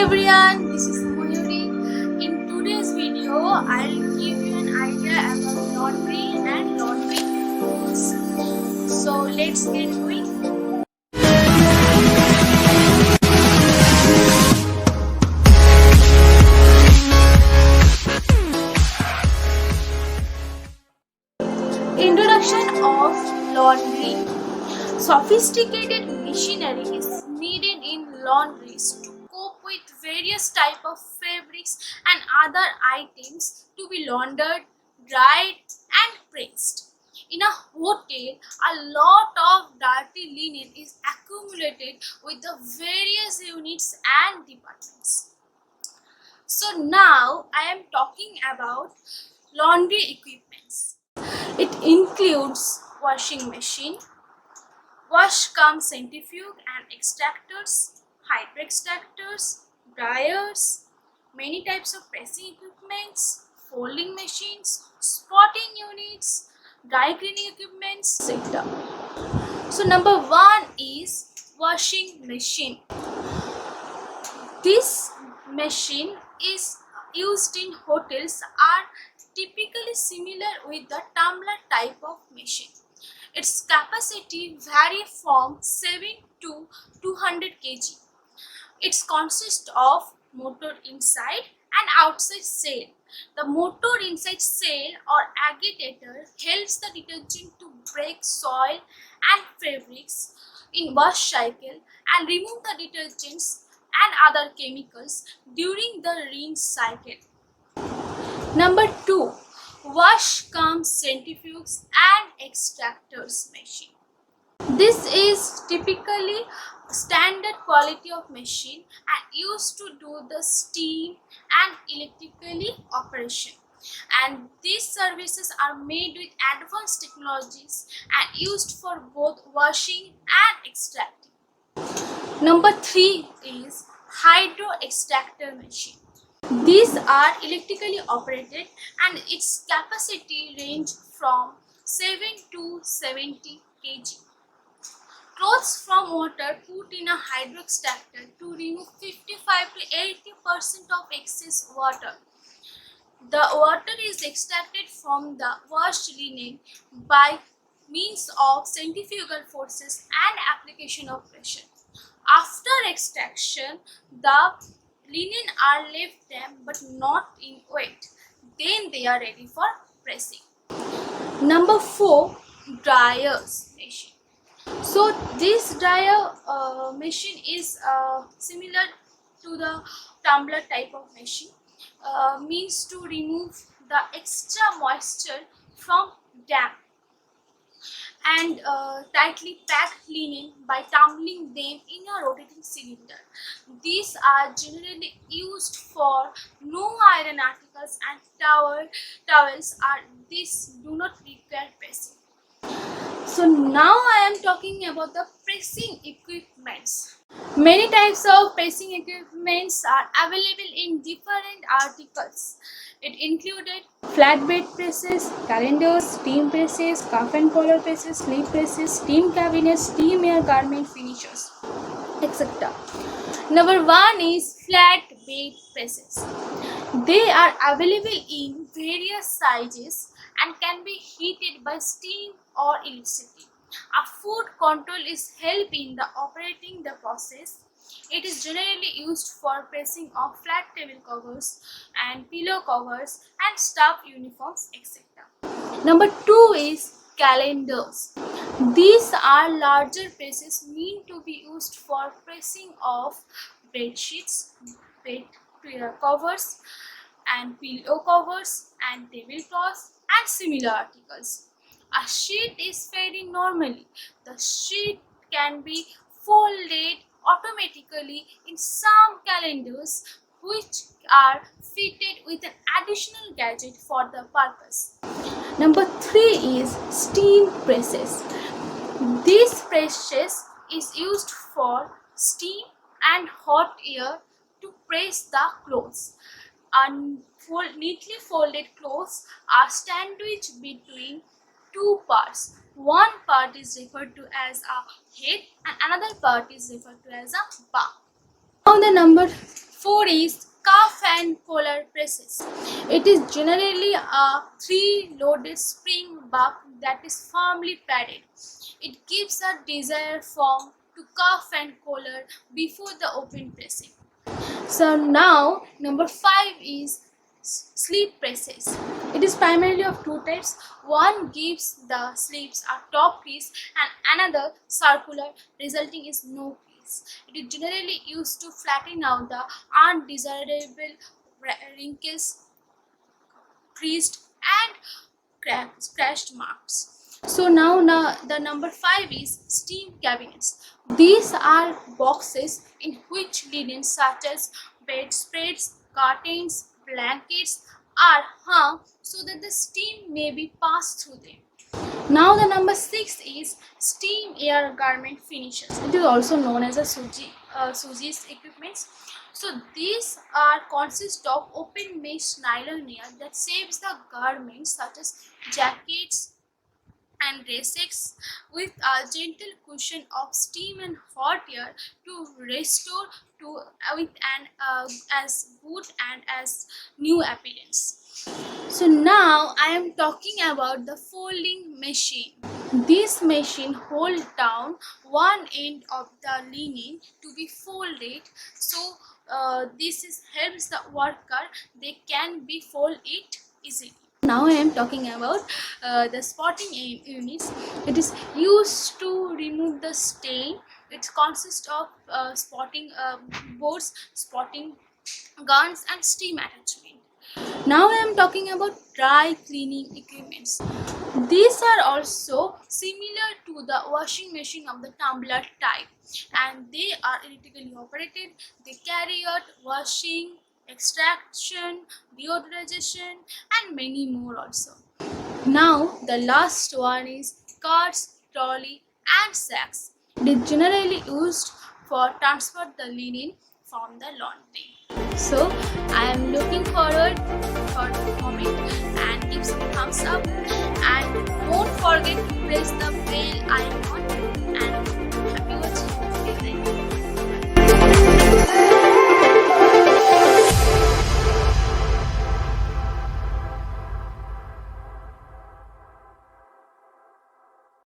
everyone, this is Mayuri. In today's video, I'll give you an idea about laundry and laundry tools. So let's get going. Introduction of laundry. Sophisticated machinery is needed in laundries to cope with various types of fabrics and other items to be laundered, dried and pressed. In a hotel, a lot of dirty linen is accumulated with the various units and departments. So now I am talking about laundry equipments. It includes washing machine, wash cum centrifuge and extractors, hydro extractors, dryers, many types of pressing equipments, folding machines, spotting units, dry cleaning equipments, etc. So number one is washing machine. This machine is used in hotels are typically similar with the tumbler type of machine. Its capacity varies from 7 to 200 kg. It consists of motor inside and outside cell. The motor inside cell or agitator helps the detergent to break soil and fabrics in wash cycle and remove the detergents and other chemicals during the rinse cycle. Number 2. Wash cum centrifuges and extractors machine. This is typically standard quality of machine and used to do the steam and electrically operation. And these services are made with advanced technologies and used for both washing and extracting. Number 3 is hydro extractor machine. These are electrically operated and its capacity range from 7 to 70 kg. Clothes from water put in a hydro extractor to remove 55 to 80% of excess water. The water is extracted from the washed linen by means of centrifugal forces and application of pressure. After extraction, the linen are left damp but not in wet. Then they are ready for pressing. Number 4, dryers machine. So this dryer machine is similar to the tumbler type of machine. Means to remove the extra moisture from damp and tightly packed linen by tumbling them in a rotating cylinder. These are generally used for no iron articles and towels are these do not require pressing. So now I am talking about the pressing equipments. Many types of pressing equipments are available in different articles. It included flatbed presses, calendars, steam presses, cuff and collar presses, sleeve presses, steam cabinets, steam air garment finishers, etc. Number 1 is flatbed presses. They are available in various sizes and can be heated by steam or electricity. A foot control is help in the operating the process. It is generally used for pressing of flat table covers and pillow covers and staff uniforms, etc. Number 2 is calendars. These are larger presses meant to be used for pressing of bed sheets, bed covers and pillow covers and tablecloths and similar articles. A sheet is fading normally. The sheet can be folded automatically in some calendars which are fitted with an additional gadget for the purpose. Number 3 is steam presses. These presses is used for steam and hot air to press the clothes. Neatly folded clothes are sandwiched between two parts. One part is referred to as a head and another part is referred to as a bar. Now the number 4 is cuff and collar presses. It is generally a 3-loaded spring buck that is firmly padded. It gives a desired form to cuff and collar before the open pressing. So now number 5 is sleeve presses. It is primarily of two types. One gives the sleeves a top crease and another circular, resulting in no crease. It is generally used to flatten out the undesirable wrinkles, creased and scratched marks. So now the number 5 is steam cabinets. These are boxes in which linen such as bedspreads, curtains, blankets are hung so that the steam may be passed through them. Now the number 6 is steam air garment finishers. It is also known as a Suji's equipments. So these are consist of open mesh nylon layer that saves the garments such as jackets and dresses with a gentle cushion of steam and hot air to restore to with an as good and as new appearance. So now I am talking about the folding machine. This machine holds down one end of the linen to be folded. So this helps the worker, they can be fold it easily. Now I am talking about the spotting units. It is used to remove the stain. It consists of spotting boards, spotting guns and steam attachment. Now I am talking about dry cleaning equipments. These are also similar to the washing machine of the tumbler type, and they are electrically operated. They carry out washing, extraction, deodorization and many more also. Now the last one is carts, trolley and sacks. It is generally used for transfer the linen from the laundry. So I am looking forward for the comment and give some thumbs up and don't forget to press the bell icon